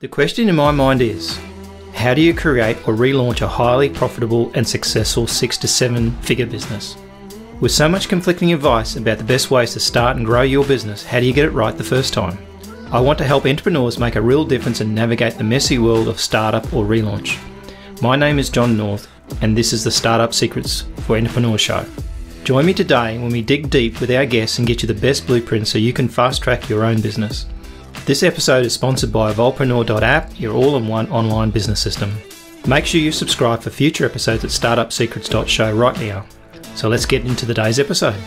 The question in my mind is, how do you create or relaunch a highly profitable and successful 6 to 7 figure business? With so much conflicting advice about the best ways to start and grow your business, how do you get it right the first time? I want to help entrepreneurs make a real difference and navigate the messy world of startup or relaunch. My name is John North, and this is the Startup Secrets for Entrepreneur Show. Join me today when we dig deep with our guests and get you the best blueprint so you can fast track your own business. This episode is sponsored by Evolvepreneur.app, your all-in-one online business system. Make sure you subscribe for future episodes at startupsecrets.show right now. So let's get into today's episode.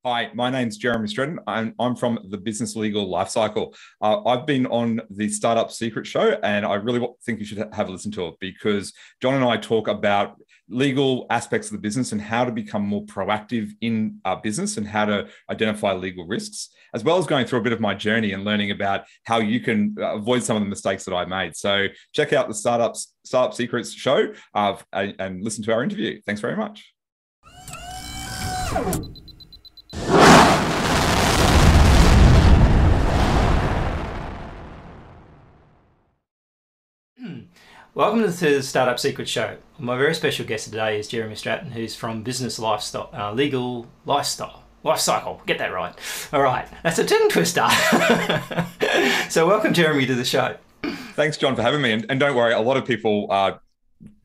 Hi, my name's Jeremy Streten. I'm from the Business Legal Lifecycle. I've been on the Startup Secrets Show, and I really think you should have a listen to it because John and I talk about legal aspects of the business and how to become more proactive in our business and how to identify legal risks, as well as going through a bit of my journey and learning about how you can avoid some of the mistakes that I made. So check out the Startup Secrets Show and listen to our interview. Thanks very much. Welcome to the Startup Secrets Show. My very special guest today is Jeremy Streten, who's from Business Lifestyle, Legal Lifestyle. Lifecycle, get that right. All right, that's a tongue twister. So welcome, Jeremy, to the show. Thanks, John, for having me. And don't worry, a lot of people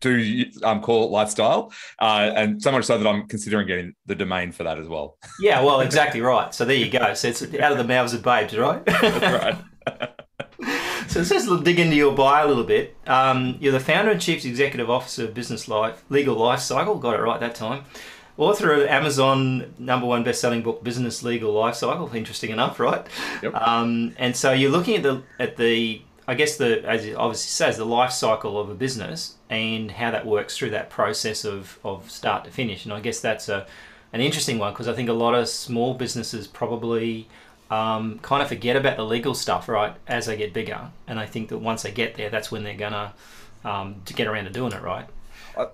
do call it lifestyle, and so much so that I'm considering getting the domain for that as well. Yeah, well, exactly right. So there you go. So it's out of the mouths of babes, right? That's right. So let's just dig into your bio a little bit. You're the founder and chief executive officer of Legal Lifecycle, got it right that time. Author of Amazon #1 best-selling book, Business Legal Lifecycle. Interesting enough, right? Yep. And so you're looking at the I guess as it obviously says, the life cycle of a business and how that works through that process of start to finish. And I guess that's an interesting one because I think a lot of small businesses probably kind of forget about the legal stuff, right, as they get bigger. And I think that once they get there, that's when they're gonna to get around to doing it, right?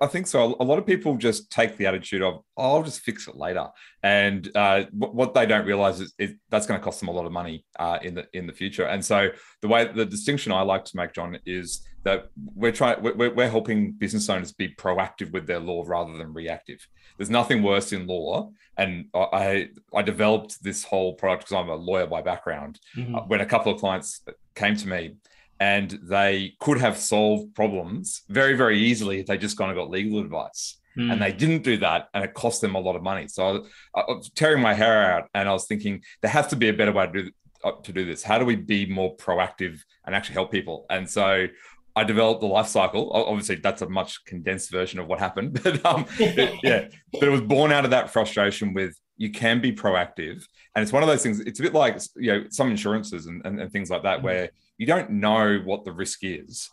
I think so. A lot of people just take the attitude of, I'll just fix it later. And what they don't realize is that's going to cost them a lot of money in the future. And so the distinction I like to make, John, is that we're helping business owners be proactive with their law rather than reactive. There's nothing worse in law. And I developed this whole product because I'm a lawyer by background. When a couple of clients came to me, and they could have solved problems very, very easily if they just gone and got legal advice. And they didn't do that, and it cost them a lot of money. So I was tearing my hair out, and I was thinking, there has to be a better way to do this. How do we be more proactive and actually help people? And so I developed the life cycle. Obviously, that's a much condensed version of what happened. But but it was born out of that frustration with you can be proactive. And it's one of those things, it's a bit like some insurances and things like that, where you don't know what the risk is.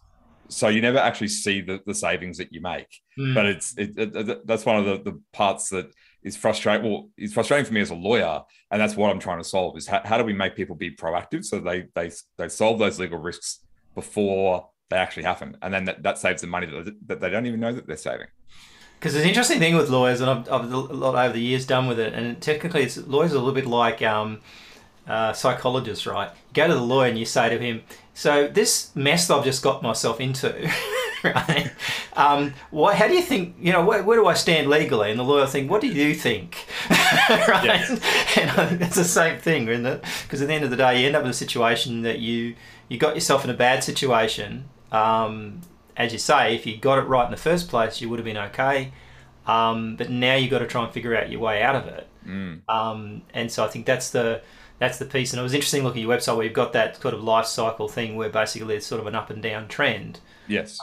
So you never actually see the savings that you make. But that's one of the parts that is frustrating. Well, it's frustrating for me as a lawyer. And that's what I'm trying to solve is how do we make people be proactive so they solve those legal risks before they actually happen. And then that saves them money that they don't even know that they're saving. Because the interesting thing with lawyers, and I've a lot over the years done with it, and technically lawyers are a little bit like psychologists, right? You go to the lawyer and you say to him, so this mess that I've just got myself into, right? How do you think, where do I stand legally? And the lawyer will think, what do you think? Right? Yes. And I think that's the same thing, isn't it? Because at the end of the day, you end up in a situation that you got yourself in a bad situation. As you say, if you got it right in the first place, you would have been okay. But now you've got to try and figure out your way out of it. And so I think that's the piece. And it was interesting looking at your website where you've got that sort of life cycle thing where basically it's sort of an up and down trend. Yes.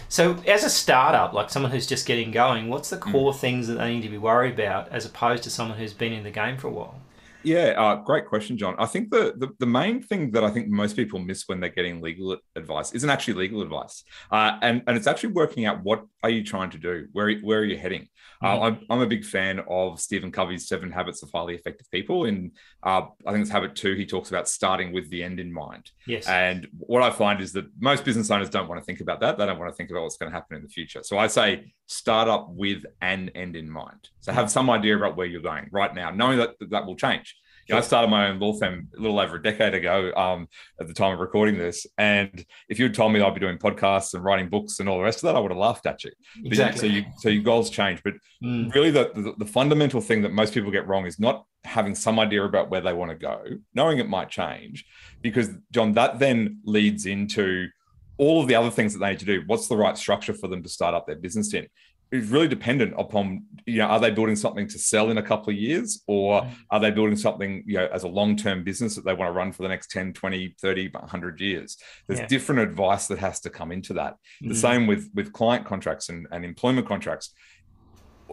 So as a startup, like someone who's just getting going, what's the core things that they need to be worried about as opposed to someone who's been in the game for a while? Yeah, great question, John. I think the main thing that I think most people miss when they're getting legal advice isn't actually legal advice, and it's actually working out what are you trying to do, where are you heading. I'm a big fan of Stephen Covey's 7 Habits of Highly Effective People. In I think it's habit 2, he talks about starting with the end in mind. Yes. And what I find is that most business owners don't want to think about that. They don't want to think about what's going to happen in the future. So I say start up with an end in mind. So have some idea about where you're going right now, knowing that will change. I started my own law firm a little over a decade ago at the time of recording this. And if you had told me that I'd be doing podcasts and writing books and all the rest of that, I would have laughed at you. Exactly. So your goals change. But really the fundamental thing that most people get wrong is not having some idea about where they want to go, knowing it might change. Because, John, that then leads into all of the other things that they need to do. What's the right structure for them to start up their business in? It's really dependent upon, are they building something to sell in a couple of years, or are they building something, as a long-term business that they want to run for the next 10, 20, 30, 100 years? There's different advice that has to come into that. The same with client contracts and employment contracts.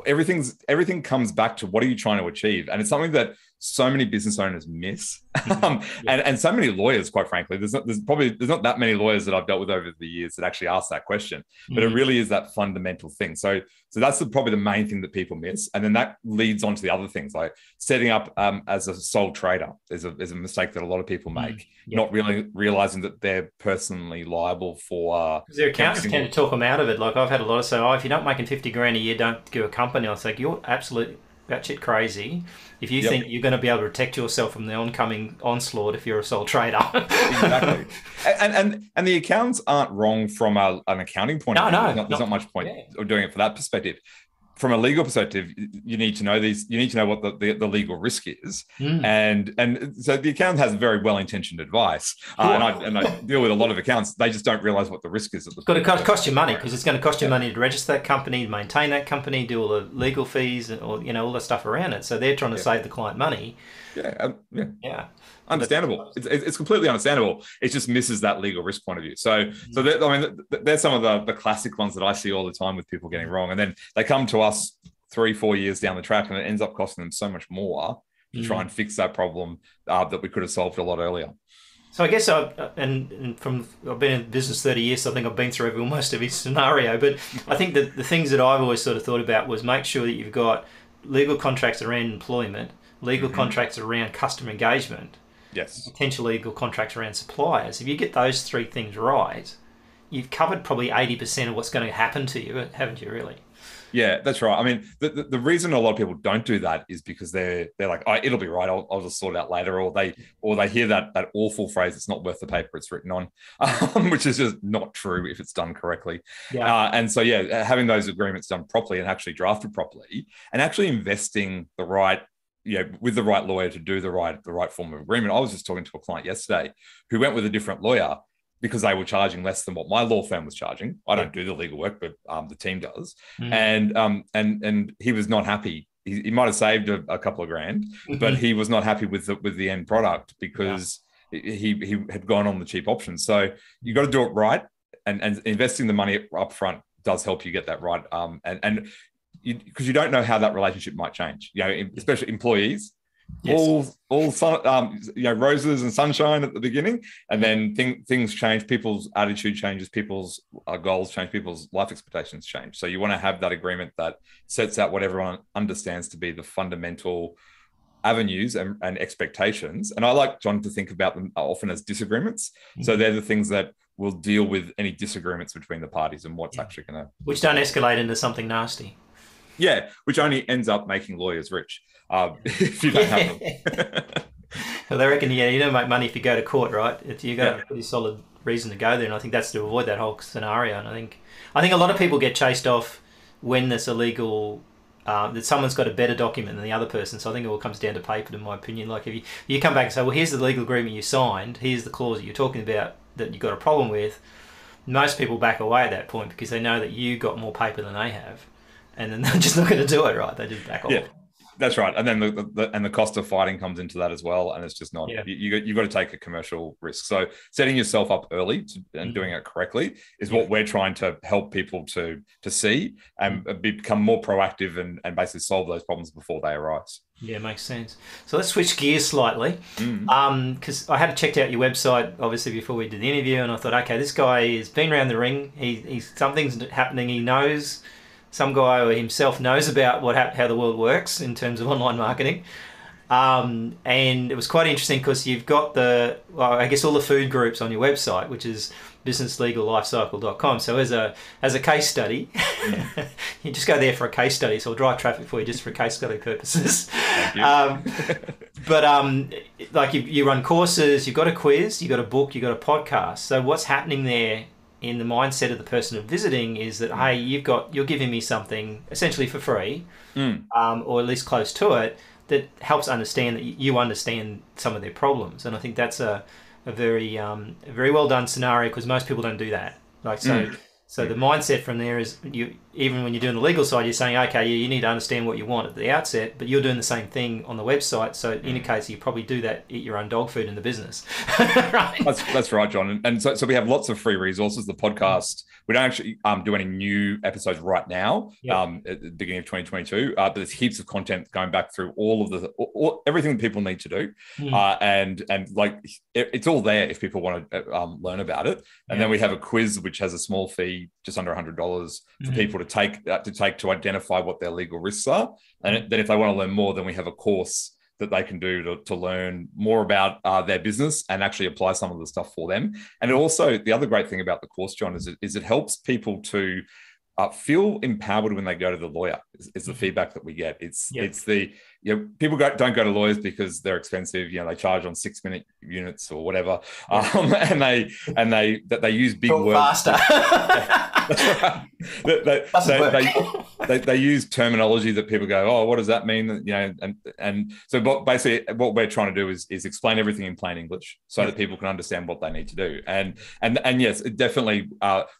Everything comes back to what are you trying to achieve? And it's something that so many business owners miss. And so many lawyers, quite frankly. There's not that many lawyers that I've dealt with over the years that actually ask that question, but it really is that fundamental thing. So that's probably the main thing that people miss. And then that leads on to the other things, like setting up as a sole trader is a mistake that a lot of people make, not really realizing that they're personally liable for... Because their accountants tend to talk them out of it. Like I've had a lot of say, if you're not making 50 grand a year, don't do a company. I was like, you're absolutely batshit crazy if you think you're going to be able to protect yourself from the oncoming onslaught if you're a sole trader. Exactly. And the accountants aren't wrong from an accounting point of view. There's not much point of doing it for that perspective. From a legal perspective, you need to know these. You need to know what the legal risk is, and so the accountant has very well-intentioned advice. And I deal with a lot of accountants; they just don't realise what the risk is. It's got to cost you money, because it's going to cost you money to register that company, maintain that company, do all the legal fees, or all the stuff around it. So they're trying to save the client money. Understandable. It's completely understandable. It just misses that legal risk point of view. So there's some of the classic ones that I see all the time with people getting wrong, and then they come to us 3-4 years down the track, and it ends up costing them so much more to try and fix that problem that we could have solved a lot earlier. So I guess I've been in business 30 years, so I think I've been through almost every scenario. But I think that the things that I've always sort of thought about was make sure that you've got legal contracts around employment, legal contracts around customer engagement, potential legal contracts around suppliers. If you get those 3 things right, you've covered probably 80% of what's going to happen to you, haven't you, really? Yeah, that's right. I mean, the reason a lot of people don't do that is because they're like, it'll be right. I'll just sort it out later. Or they hear that awful phrase, it's not worth the paper it's written on, which is just not true if it's done correctly. And so, having those agreements done properly and actually drafted properly, and actually investing the right, with the right lawyer to do the right form of agreement. I was just talking to a client yesterday who went with a different lawyer because they were charging less than what my law firm was charging. I don't do the legal work, but the team does. And he was not happy. He might have saved a couple of grand, but he was not happy with the end product because he had gone on the cheap option. So you got to do it right, and investing the money up front does help you get that right. Because you don't know how that relationship might change, especially employees. All roses and sunshine at the beginning, and then things change. People's attitude changes, people's goals change, people's life expectations change. So you want to have that agreement that sets out what everyone understands to be the fundamental avenues and expectations. And I like, John, to think about them often as disagreements. So they're the things that will deal with any disagreements between the parties and what's actually going to... Which don't escalate into something nasty. Yeah, which only ends up making lawyers rich if you don't have them. Well, they reckon you don't make money if you go to court, right? You got a pretty solid reason to go there, and I think that's to avoid that whole scenario. And I think a lot of people get chased off when there's illegal that someone's got a better document than the other person. So I think it all comes down to paper, in my opinion. Like if you come back and say, well, here's the legal agreement you signed, here's the clause that you're talking about that you've got a problem with, most people back away at that point because they know that you got more paper than they have. And then they're just not going to do it, right? They just back off. That's right. And then the cost of fighting comes into that as well. And it's just not, you've got to take a commercial risk. So setting yourself up early and doing it correctly is what we're trying to help people to see and become more proactive and basically solve those problems before they arise. Yeah, makes sense. So let's switch gears slightly, because I had checked out your website obviously before we did the interview, and I thought, okay, this guy has been around the ring. He's something's happening. He knows, some guy or himself knows about how the world works in terms of online marketing. And it was quite interesting because you've got I guess all the food groups on your website, which is businesslegallifecycle.com. So as a case study, you just go there for a case study. So I'll drive traffic for you just for case study purposes. Like you run courses, you've got a quiz, you've got a book, you've got a podcast. So what's happening there in the mindset of the person visiting is that, hey, you're giving me something essentially for free, or at least close to it, that helps understand that you understand some of their problems. And I think that's a very well done scenario, because most people don't do that. So the mindset from there is, even when you're doing the legal side, you're saying, okay, you need to understand what you want at the outset, but you're doing the same thing on the website. So it indicates you probably do that, eat your own dog food in the business. Right? That's right, John. And so we have lots of free resources. The podcast, we don't actually do any new episodes right now, at the beginning of 2022, but there's heaps of content going back through all of everything that people need to do. And like, it's all there if people want to learn about it. And then we have a quiz, which has a small fee, just under $100 for people to take to identify what their legal risks are. And then if they want to learn more, then we have a course that they can do to learn more about their business and actually apply some of the stuff for them. And it also, the other great thing about the course, John, is it helps people to feel empowered when they go to the lawyer, is the feedback that we get. It's the, people don't go to lawyers because they're expensive. They charge on 6-minute units or whatever. And they use big words. Faster. They use terminology that people go, oh, what does that mean? And so basically what we're trying to do is explain everything in plain English so that people can understand what they need to do. And yes, it definitely,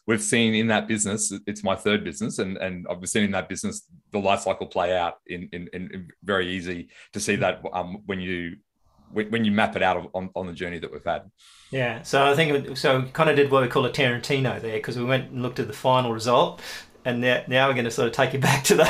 we've seen in that business, it's my third business, and I've seen in that business the life cycle play out in very easy to see that when you map it out on the journey that we've had. Yeah, so I think we kind of did what we call a Tarantino there, because we went and looked at the final result, and now we're going to sort of take you back to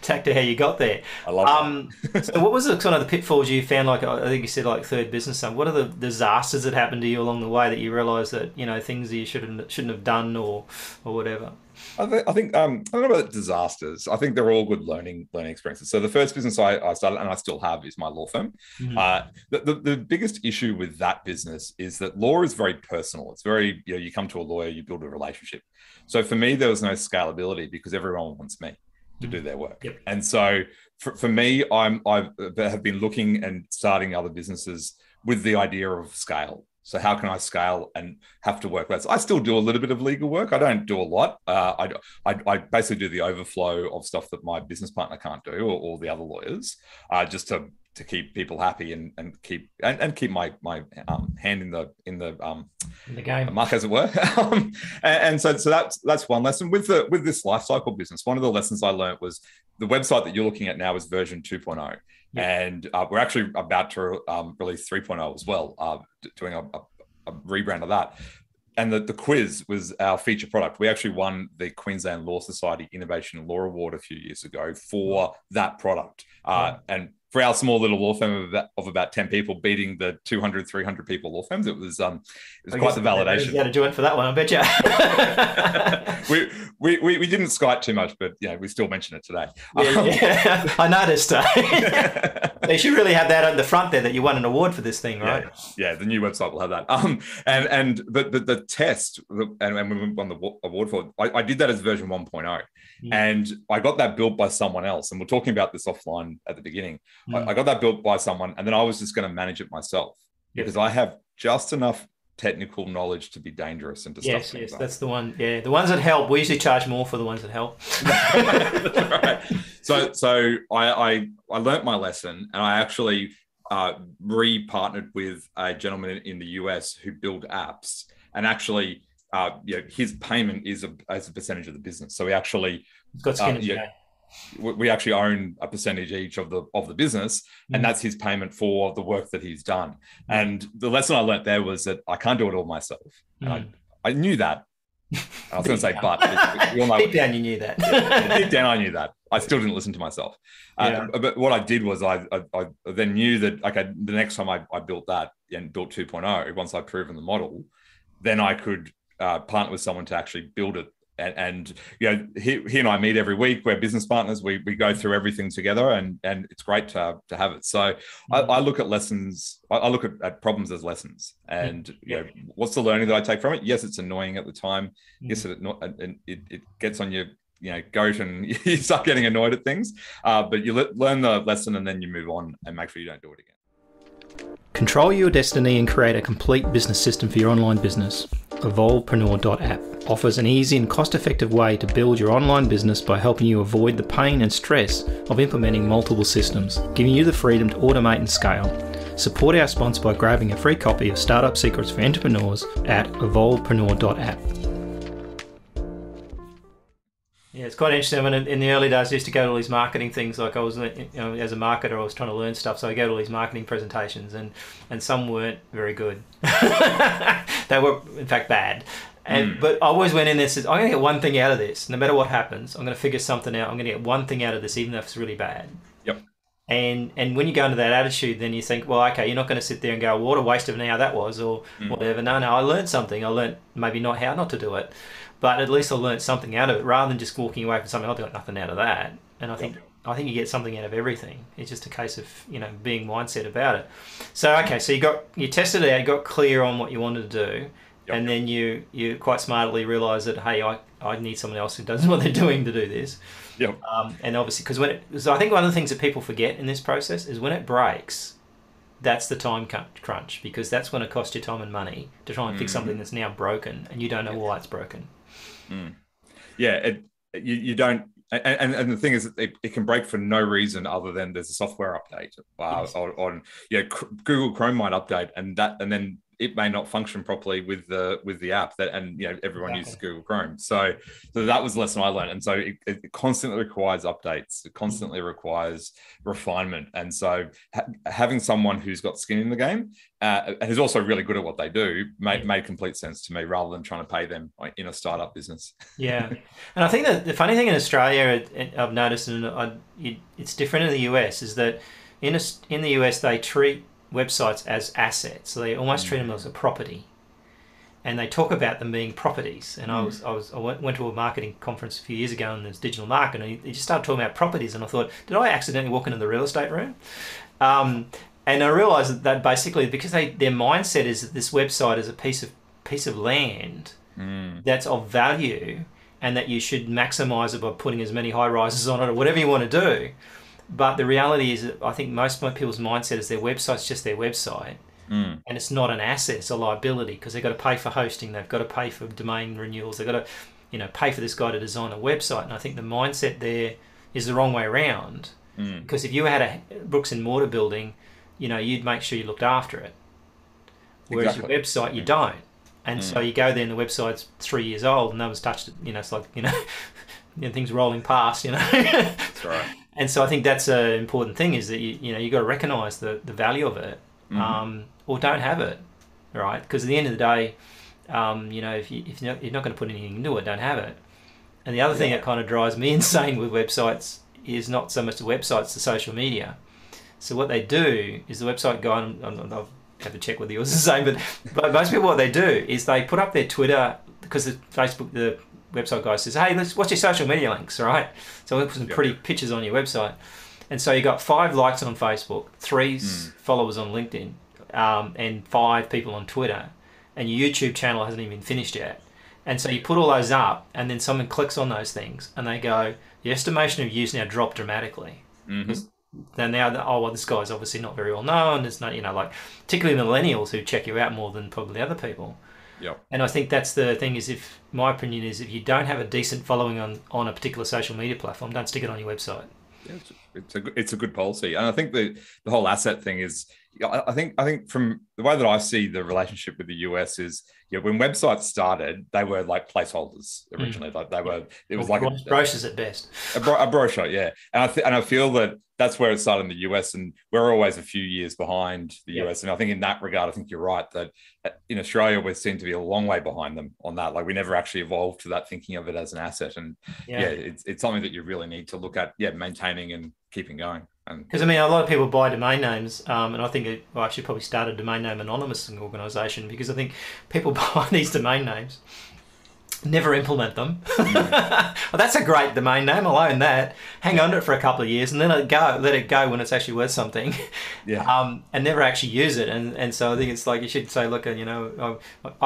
how you got there. I love that. So what was the kind of the pitfalls you found? Like, I think you said, like, third business. What are the disasters that happened to you along the way that you realised that things that you shouldn't have done or whatever? I think I don't know about disasters. I think they're all good learning experiences. So the first business I started, and I still have, is my law firm. The biggest issue with that business is that law is very personal. It's very, you come to a lawyer, you build a relationship. So for me, there was no scalability because everyone wants me to do their work. Yep. And so for me, I have been looking and starting other businesses with the idea of scale. So how can I scale and have to work less? I still do a little bit of legal work. I don't do a lot. I basically do the overflow of stuff that my business partner can't do, or the other lawyers, just to keep people happy and keep my hand in the game, muck, as it were. and so that's one lesson with this life cycle business. One of the lessons I learned was the website that you're looking at now is version 2.0. Yep. And we're actually about to release 3.0 as well, doing a rebrand of that. And the quiz was our feature product. We actually won the Queensland Law Society Innovation and Law Award a few years ago for that product. And for our small little law firm of about 10 people, beating the 200, 300 people law firms, it was quite the validation. You had a joint for that one, I bet you. we didn't Skype too much, but we still mention it today. Yeah. I noticed. They should really have that on the front there, that you won an award for this thing, right? Yeah, the new website will have that. But the test, and we won the award for it, I did that as version 1.0. And I got that built by someone else. And we're talking about this offline at the beginning. I got that built by someone, and then I was just going to manage it myself because I have just enough technical knowledge to be dangerous and to stuff things. Yes, that's the one. Yeah, the ones that help. We usually charge more for the ones that help. That's right. So I learnt my lesson, and I actually re-partnered with a gentleman in the US who build apps, and actually his payment is as a percentage of the business. So we actually got skin in the game. we actually own a percentage each of the business, and that's his payment for the work that he's done. And the lesson I learned there was that I can't do it all myself. And I knew that. I was going to say, but we all know deep down you knew that. Deep down I knew that. I still didn't listen to myself. But what I did was I then knew that, okay, the next time I built that and built 2.0, once I'd proven the model, then I could partner with someone to actually build it. And he and I meet every week. We're business partners. We go through everything together, and it's great to have it. So I look at lessons. I look at problems as lessons, and what's the learning that I take from it? Yes, it's annoying at the time. Yes, it gets on your goat, and you start getting annoyed at things. But you learn the lesson, and then you move on and make sure you don't do it again. Control your destiny and create a complete business system for your online business. Evolvepreneur.app offers an easy and cost-effective way to build your online business by helping you avoid the pain and stress of implementing multiple systems, giving you the freedom to automate and scale. Support our sponsor by grabbing a free copy of Startup Secrets for Entrepreneurs at evolvepreneur.app. Yeah, it's quite interesting. When in the early days, I used to go to all these marketing things. Like I was, as a marketer, I was trying to learn stuff. So I go to all these marketing presentations, and some weren't very good. They were, in fact, bad. But I always went in there and said, I'm going to get one thing out of this. No matter what happens, I'm going to figure something out. I'm going to get one thing out of this, even if it's really bad. Yep. And when you go into that attitude, then you think, well, okay, you're not going to sit there and go, what a waste of an hour that was, or whatever. No, I learned something. I learned maybe not how not to do it, but at least I learned something out of it, rather than just walking away from something. I got nothing out of that. And I think you get something out of everything. It's just a case of being mindset about it. So okay, so you tested it out, you got clear on what you wanted to do, and then you quite smartly realised that, hey, I need someone else who does what they're doing to do this. Yep. And obviously, because I think one of the things that people forget in this process is when it breaks, that's the time crunch, because that's going to cost you time and money to try and fix something that's now broken, and you don't know why it's broken. Yeah, you don't. And the thing is, it can break for no reason other than there's a software update on Google Chrome might update, and then it may not function properly with the app everyone uses Google Chrome. So that was the lesson I learned. And so it constantly requires updates. It constantly requires refinement. And so having someone who's got skin in the game and who's also really good at what they do made complete sense to me, rather than trying to pay them in a startup business. Yeah. And I think that the funny thing in Australia, I've noticed, and it's different in the US, is that in the US they treat websites as assets. So they almost treat them as a property, and they talk about them being properties. And I went to a marketing conference a few years ago, and there's digital marketing, and they just started talking about properties, and I thought, did I accidentally walk into the real estate room? And I realized that basically because their mindset is that this website is a piece of land that's of value, and that you should maximize it by putting as many high rises on it or whatever you want to do. But the reality is that I think most people's mindset is their website's just their website, and it's not an asset, it's a liability, because they've got to pay for hosting, they've got to pay for domain renewals, they've got to pay for this guy to design a website. And I think the mindset there is the wrong way around, because if you had a bricks and mortar building, you'd make sure you looked after it, whereas your website, you don't. And so you go there and the website's 3 years old and no one's touched it. It's like things rolling past. That's right. And so I think that's an important thing, is that you got to recognise the value of it, or don't have it, right? Because at the end of the day, if you're not going to put anything into it, don't have it. And the other thing that kind of drives me insane with websites is not so much the websites, it's the social media. So what they do is the website guy, and I'll have to check whether yours is the same, but most people, what they do is they put up their Twitter, because the website guy says, hey, what's your social media links, right? So we'll put some pretty pictures on your website. And so you got 5 likes on Facebook, 3 followers on LinkedIn, and 5 people on Twitter, and your YouTube channel hasn't even finished yet. And so you put all those up, and then someone clicks on those things, and they go, the estimation of views now dropped dramatically. Then now, this guy's obviously not very well known. It's not, particularly millennials who check you out more than probably other people. Yep. And I think that's the thing, is my opinion is, if you don't have a decent following on a particular social media platform, don't stick it on your website. Yeah, it's a good policy, and I think the whole asset thing is. I think from the way that I see the relationship with the US is, when websites started, they were like placeholders originally. Like it was like brochures at best. A brochure, yeah. And I feel that that's where it started in the US, and we're always a few years behind the US. And I think in that regard, I think you're right that in Australia we seem to be a long way behind them on that. Like we never actually evolved to that thinking of it as an asset. And it's something that you really need to look at, maintaining and keeping going. Because I mean, a lot of people buy domain names, and I think I should probably start a domain name anonymous organisation, because I think people buy these domain names, never implement them. Well, that's a great domain name, I'll own that. Hang on to it for a couple of years and then let it go when it's actually worth something. And never actually use it. And so I think it's like you should say, look, I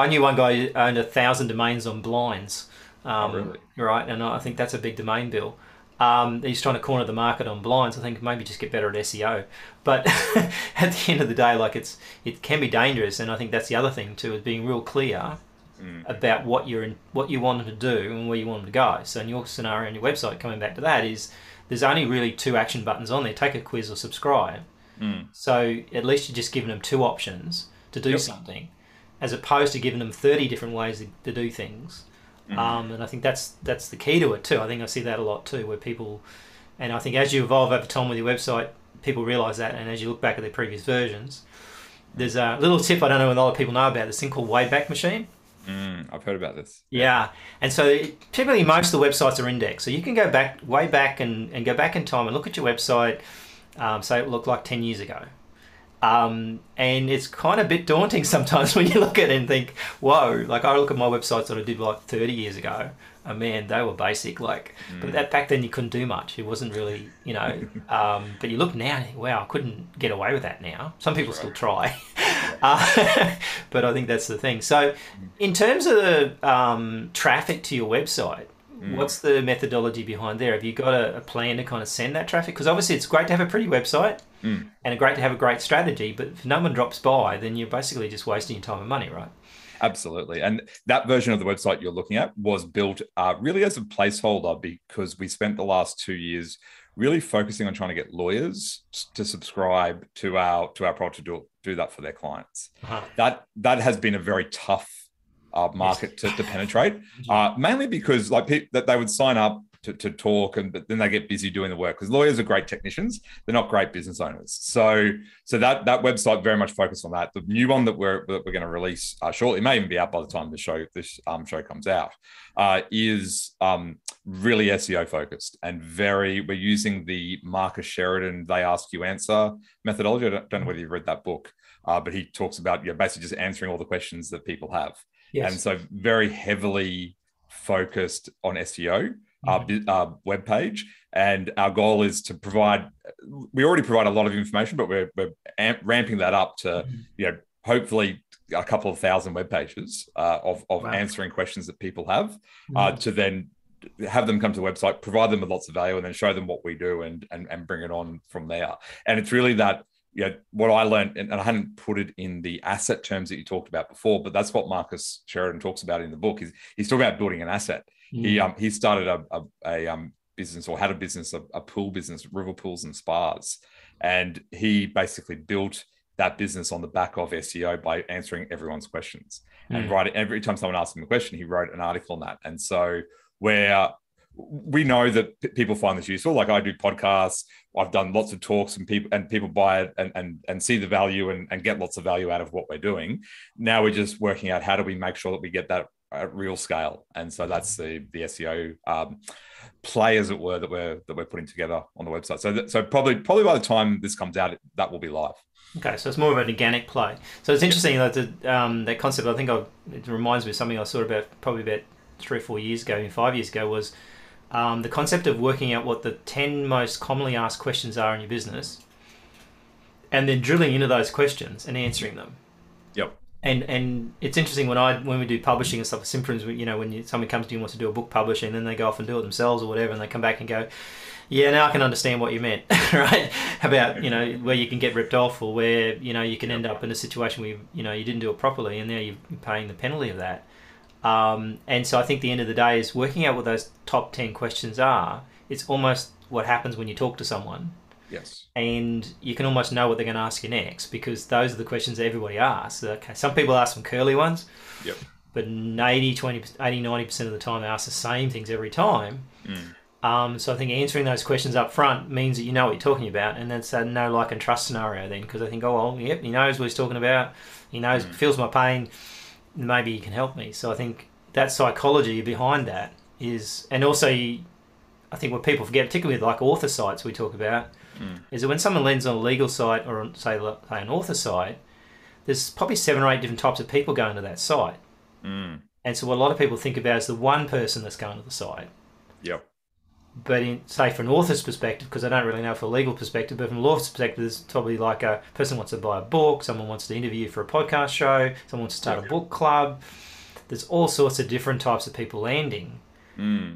knew one guy who owned 1,000 domains on blinds. Really? Right, and I think that's a big domain bill. He's trying to corner the market on blinds. I think maybe just get better at SEO. But at the end of the day, like it can be dangerous, and I think that's the other thing too, is being real clear about what you want them to do and where you want them to go. So in your scenario on your website, coming back to that, is there's only really 2 action buttons on there: take a quiz or subscribe. So at least you're just giving them 2 options to do something, as opposed to giving them 30 different ways to do things. And I think that's the key to it too. I think I see that a lot too, where people, and I think as you evolve over time with your website, people realise that, and as you look back at their previous versions, there's a little tip I don't know if a lot of people know about, this thing called Wayback Machine. I've heard about this. Yeah, and so typically most of the websites are indexed, so you can go back way back and go back in time and look at your website, say it looked like 10 years ago. And it's kind of a bit daunting sometimes when you look at it and think, whoa, like I look at my websites that I did like 30 years ago, and man, they were basic, but that back then you couldn't do much. It wasn't really, but you look now and think, wow, I couldn't get away with that now. Some people still try. But I think that's the thing. So in terms of the traffic to your website, what's the methodology behind there? Have you got a plan to kind of send that traffic? Because obviously it's great to have a pretty website and great to have a great strategy, but if no one drops by, then you're basically just wasting your time and money, right? Absolutely. And that version of the website you're looking at was built really as a placeholder, because we spent the last 2 years really focusing on trying to get lawyers to subscribe to our product, to do that for their clients. That has been a very tough market to penetrate, mainly because that they would sign up to talk, but then they get busy doing the work, because lawyers are great technicians, they're not great business owners. So that website very much focused on that. The new one that we're going to release shortly, it may even be out by the time this show comes out, is really SEO focused, and we're using the Marcus Sheridan "They Ask You Answer" methodology. I don't know whether you've read that book, but he talks about basically just answering all the questions that people have. Yes. And so very heavily focused on SEO, our web page. And our goal is to we already provide a lot of information, but we're ramping that up to, hopefully a couple of thousand web pages of answering questions that people have, to then have them come to the website, provide them with lots of value, and then show them what we do and bring it on from there. And it's really that, what I learned, and I hadn't put it in the asset terms that you talked about before, but that's what Marcus Sheridan talks about in the book. He's talking about building an asset. He started a business, or had a business, a pool business, river pools and spas, and he basically built that business on the back of SEO by answering everyone's questions and writing. Every time someone asked him a question, he wrote an article on that. And so we know that people find this useful. Like I do podcasts, I've done lots of talks, and people buy it and see the value and get lots of value out of what we're doing. Now we're just working out how do we make sure that we get that at real scale. And so that's the SEO play, as it were, that we're putting together on the website. So probably by the time this comes out, that will be live. Okay, so it's more of an organic play. So it's interesting that that concept. I think it reminds me of something I saw probably about 3 or 4 years ago, maybe 5 years ago, was the concept of working out what the 10 most commonly asked questions are in your business, and then drilling into those questions and answering them. Yep. And it's interesting when we do publishing and stuff with Simprons, when someone comes to you and wants to do a book publishing, and then they go off and do it themselves or whatever, and they come back and go, yeah, now I can understand what you meant, right? About, where you can get ripped off, or where, you can end up in a situation where, you didn't do it properly, and now you're paying the penalty of that. And so I think the end of the day is working out what those top 10 questions are. It's almost what happens when you talk to someone. Yes. And you can almost know what they're going to ask you next, because those are the questions that everybody asks. Okay, some people ask some curly ones, Yep. but 90% of the time they ask the same things every time. So I think answering those questions up front means that you know what you're talking about, and that's a know, like, and trust scenario then, because I think, oh, well, yep, he knows what he's talking about, he knows, feels my pain, maybe he can help me. So I think that psychology behind that is, and also I think what people forget, particularly with like author sites we talk about, is that when someone lands on a legal site or say an author site, there's probably 7 or 8 different types of people going to that site. And so what a lot of people think about is the one person that's going to the site. Yep. But say from an author's perspective, because I don't really know from a legal perspective, but from a law's perspective, there's probably like a person wants to buy a book, someone wants to interview you for a podcast show, someone wants to start a book club. There's all sorts of different types of people landing.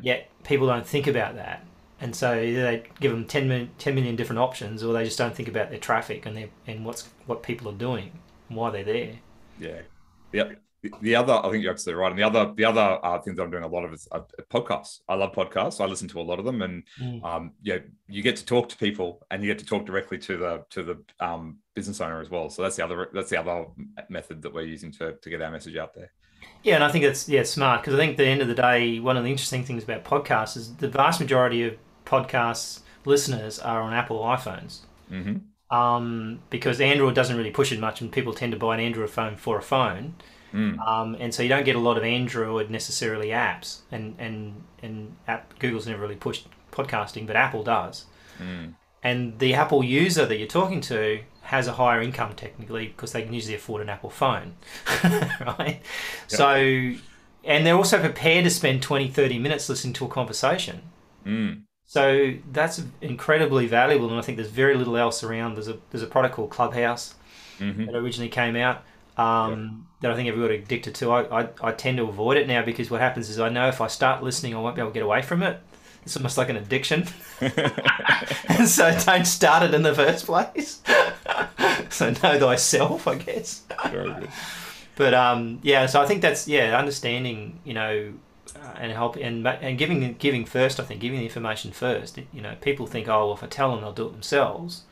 Yet people don't think about that. And so they give them 10 million different options, or they just don't think about their traffic and what people are doing and why they're there. Yeah. Yep. The other, I think you're absolutely right. And the other things I'm doing a lot of is podcasts. I love podcasts. I listen to a lot of them, and you get to talk to people, and you get to talk directly to the business owner as well. So that's the other method that we're using to get our message out there. Yeah, and I think it's smart, because I think at the end of the day, one of the interesting things about podcasts is the vast majority of podcast listeners are on Apple iPhones. Because Android doesn't really push it much, and people tend to buy an Android phone for a phone. And so you don't get a lot of Android necessarily apps, and Google's never really pushed podcasting, but Apple does. And the Apple user that you're talking to has a higher income technically, because they can usually afford an Apple phone, right? Yep. So, and they're also prepared to spend 20-30 minutes listening to a conversation. So that's incredibly valuable, and I think there's very little else around. There's a product called Clubhouse that originally came out. That I think everybody addicted to. I tend to avoid it now, because what happens is I know if I start listening, I won't be able to get away from it. It's almost like an addiction. And so don't start it in the first place. So know thyself, I guess. Very good. But so I think that's understanding, and help and giving first. I think giving the information first. People think, oh, well, if I tell them, they'll do it themselves.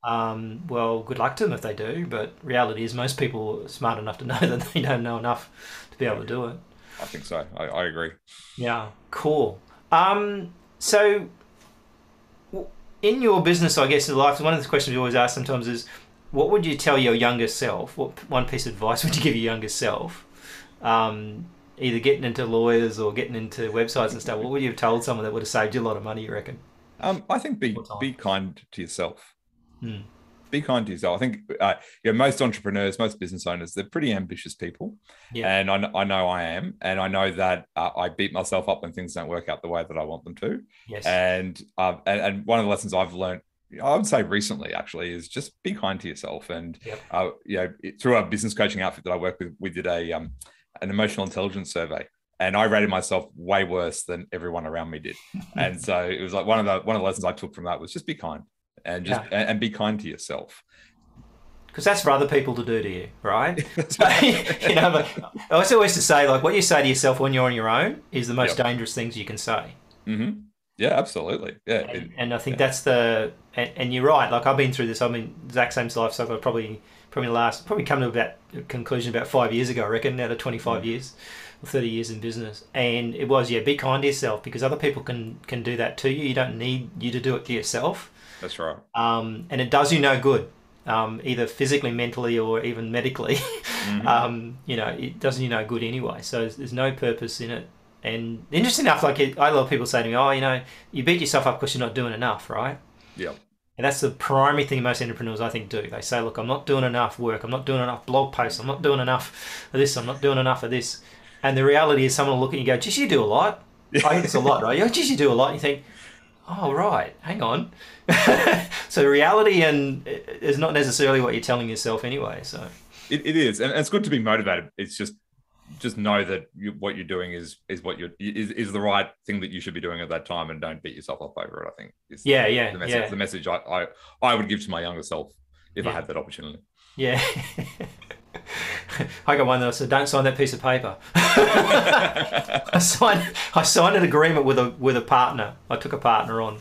Well, good luck to them if they do, but reality is most people are smart enough to know that they don't know enough to be able to do it. I think so. I agree. Yeah, cool. So in your business, I guess, in life, one of the questions we always ask sometimes is, what would you tell your younger self? What one piece of advice would you give your younger self? Either getting into lawyers or getting into websites and stuff. What would you have told someone that would have saved you a lot of money, you reckon? I think be kind to yourself. Be kind to yourself. I think most entrepreneurs, most business owners, they're pretty ambitious people. And I know I am. And I know that I beat myself up when things don't work out the way that I want them to. Yes. And one of the lessons I've learned, I would say recently actually, is just be kind to yourself. And through our business coaching outfit that I work with, we did an emotional intelligence survey. And I rated myself way worse than everyone around me did. And so it was like one of the lessons I took from that was just be kind. And and be kind to yourself, because that's for other people to do to you, right? So, but I was always to say, like, what you say to yourself when you're on your own is the most dangerous things you can say. Yeah, absolutely. Yeah, and I think that's and you're right. Like, I've been through this. I mean, exact same life cycle. Probably come to about a conclusion about 5 years ago, I reckon, out of 25 years or 30 years in business. And it was be kind to yourself, because other people can do that to you. You don't need you to do it to yourself. That's right. And it does you no good, either physically, mentally, or even medically. It does you no good anyway. So there's no purpose in it. And interesting enough, like I love people say to me, oh, you beat yourself up because you're not doing enough, right? Yeah. And that's the primary thing most entrepreneurs, I think, do. They say, look, I'm not doing enough work. I'm not doing enough blog posts. I'm not doing enough of this. I'm not doing enough of this. And the reality is someone will look at you and go, geez, you do a lot. I think it's a lot, right? Geez, you do a lot. And you think, oh, right, hang on. So reality is not necessarily what you're telling yourself anyway. So it is, and it's good to be motivated. It's just know that what you're doing is what is the right thing that you should be doing at that time, and don't beat yourself up over it. I think is the message I would give to my younger self if I had that opportunity. Yeah. I got one that said, don't sign that piece of paper. I signed an agreement with a partner. I took a partner on.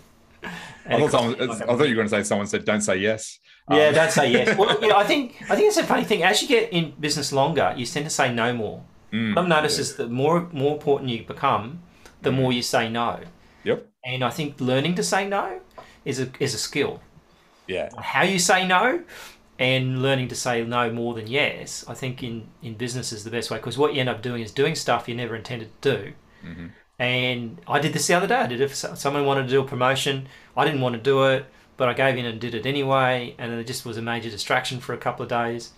I thought you were going to say someone said, don't say yes. Yeah, don't say yes. Well, I think it's a funny thing. As you get in business longer, you tend to say no more. What I've noticed is the more important you become, the more you say no. Yep. And I think learning to say no is a skill. Yeah. How you say no and learning to say no more than yes, I think in business is the best way, because what you end up doing is doing stuff you never intended to do. Mm-hmm. And I did this the other day. I did it for someone wanted to do a promotion. I didn't want to do it, but I gave in and did it anyway. And it just was a major distraction for a couple of days.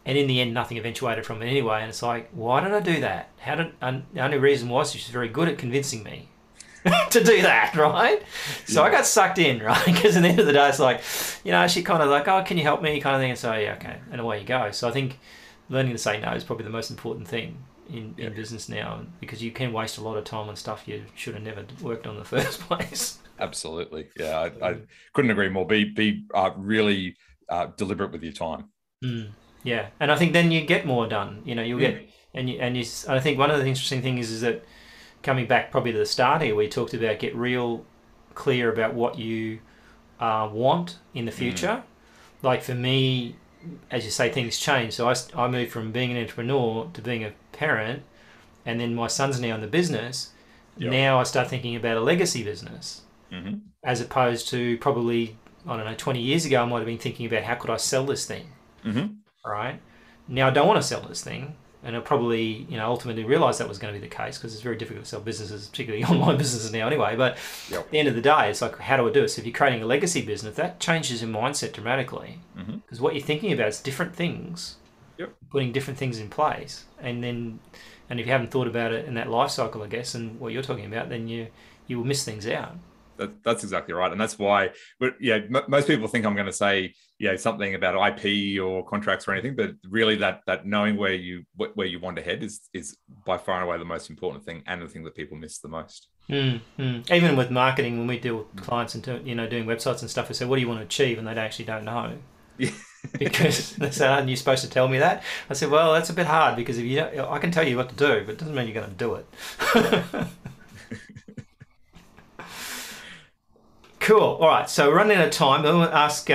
And in the end, nothing eventuated from it anyway. And it's like, why did I do that? The only reason was she was very good at convincing me to do that, right? So I got sucked in, right? Because at the end of the day, it's like, she kind of like, oh, can you help me kind of thing. And so, yeah, okay. And away you go. So I think learning to say no is probably the most important thing in business now, because you can waste a lot of time on stuff you should have never worked on in the first place. Absolutely. Yeah, I couldn't agree more. Be really deliberate with your time. Yeah, and I think then you get more done. You'll get, and I think one of the interesting things is that, coming back probably to the start here, we talked about get real clear about what you want in the future. Like for me, as you say, things change. So I moved from being an entrepreneur to being a parent, and then my son's now in the business. Yep. Now I start thinking about a legacy business, as opposed to probably, 20 years ago, I might have been thinking about how could I sell this thing. Right? Now I don't want to sell this thing. And I probably, ultimately realised that was going to be the case, because it's very difficult to sell businesses, particularly online businesses now anyway. But at the end of the day, it's like, how do I do it? So if you're creating a legacy business, that changes your mindset dramatically, because what you're thinking about is different things, putting different things in place. And if you haven't thought about it in that life cycle, I guess, and what you're talking about, then you will miss things out. That's exactly right. And that's why, most people think I'm going to say, something about IP or contracts or anything, but really that knowing where you want to head is by far and away the most important thing, and the thing that people miss the most. Even with marketing, when we deal with clients and doing websites and stuff, we say, what do you want to achieve? And they actually don't know. Because they say, aren't you supposed to tell me that? I said, well, that's a bit hard, because if I can tell you what to do, but it doesn't mean you're going to do it. Cool. All right. So we're running out of time. I'm going to ask,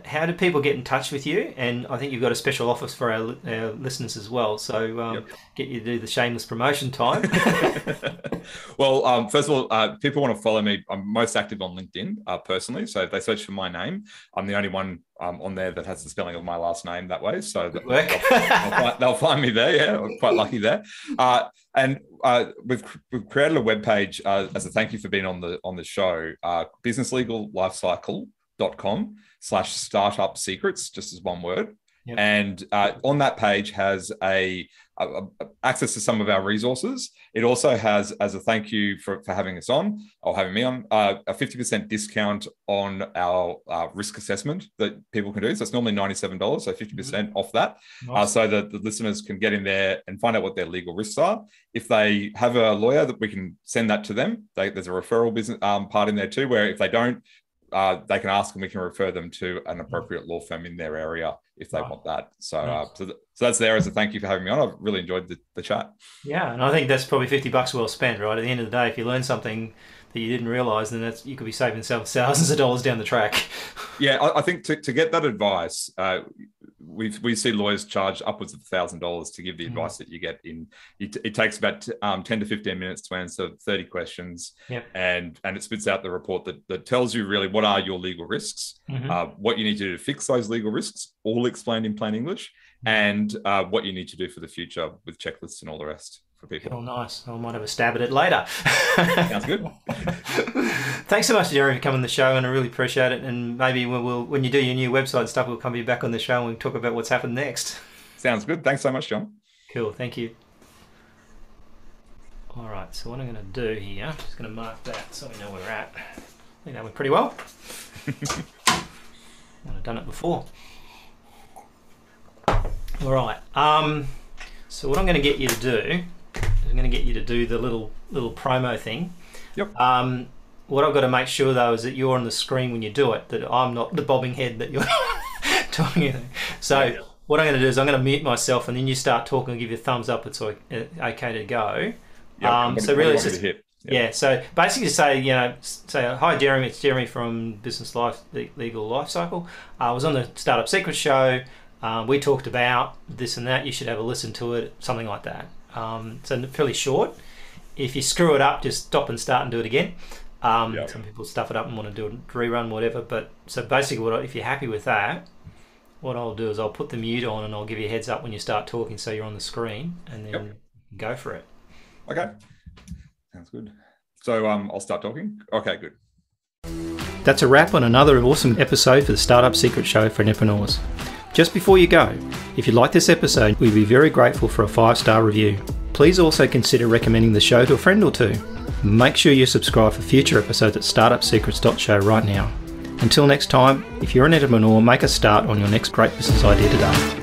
how do people get in touch with you? And I think you've got a special offer for our listeners as well. So get you to do the shameless promotion time. Well, first of all, people want to follow me. I'm most active on LinkedIn personally. So if they search for my name, I'm the only one on there that has the spelling of my last name that way. So they'll find me there. Yeah, I'm quite lucky there. And we've created a webpage as a thank you for being on the show, businesslegallifecycle.com/startup secrets, just as one word. Yep. And on that page has access to some of our resources. It also has, as a thank you for having us on, or having me on, a 50% discount on our risk assessment that people can do. So it's normally $97, so 50% off that. Nice. So that the listeners can get in there and find out what their legal risks are. If they have a lawyer, that we can send that to them. There's a referral business part in there too, where if they don't, they can ask and we can refer them to an appropriate law firm in their area if they want that. So so that's there as a thank you for having me on. I've really enjoyed the chat. Yeah, and I think that's probably $50 well spent, right? At the end of the day, if you learn something that you didn't realise, then you could be saving thousands of dollars down the track. Yeah, I think to get that advice, we see lawyers charge upwards of $1,000 to give the advice that you get in. It takes about 10 to 15 minutes to answer 30 questions, and it spits out the report that tells you really what are your legal risks, what you need to do to fix those legal risks, all explained in plain English, and what you need to do for the future with checklists and all the rest for people. Oh, nice. I might have a stab at it later. Sounds good. Thanks so much, Jeremy, for coming on the show, and I really appreciate it. And maybe when you do your new website and stuff, we'll come back on the show and we'll talk about what's happened next. Sounds good. Thanks so much, John. Cool. Thank you. All right. So what I'm going to do here, I'm just going to mark that so we know where we're at. I think that went pretty well. I've done it before. All right. So what I'm going to get you to do, I'm going to get you to do the little promo thing. Yep. What I've got to make sure though is that you're on the screen when you do it, that I'm not the bobbing head that you're talking. So what I'm going to do is I'm going to mute myself, and then you start talking and give you a thumbs up. It's okay to go. Yep. So really, Yeah. So basically say, hi Jeremy, it's Jeremy from Business Life Legal Lifecycle. I was on the Startup Secrets Show. We talked about this and that. You should have a listen to it, something like that. So fairly short. If you screw it up, just stop and start and do it again. Some people stuff it up and want to do a rerun, whatever. But so basically, if you're happy with that, what I'll do is I'll put the mute on and I'll give you a heads up when you start talking, so you're on the screen, and then go for it. Okay, sounds good. So I'll start talking. Okay, good. That's a wrap on another awesome episode for the Startup Secret Show for entrepreneurs. Just before you go, if you like this episode, we'd be very grateful for a 5-star review. Please also consider recommending the show to a friend or two. Make sure you subscribe for future episodes at startupsecrets.show right now. Until next time, if you're an entrepreneur, make a start on your next great business idea today.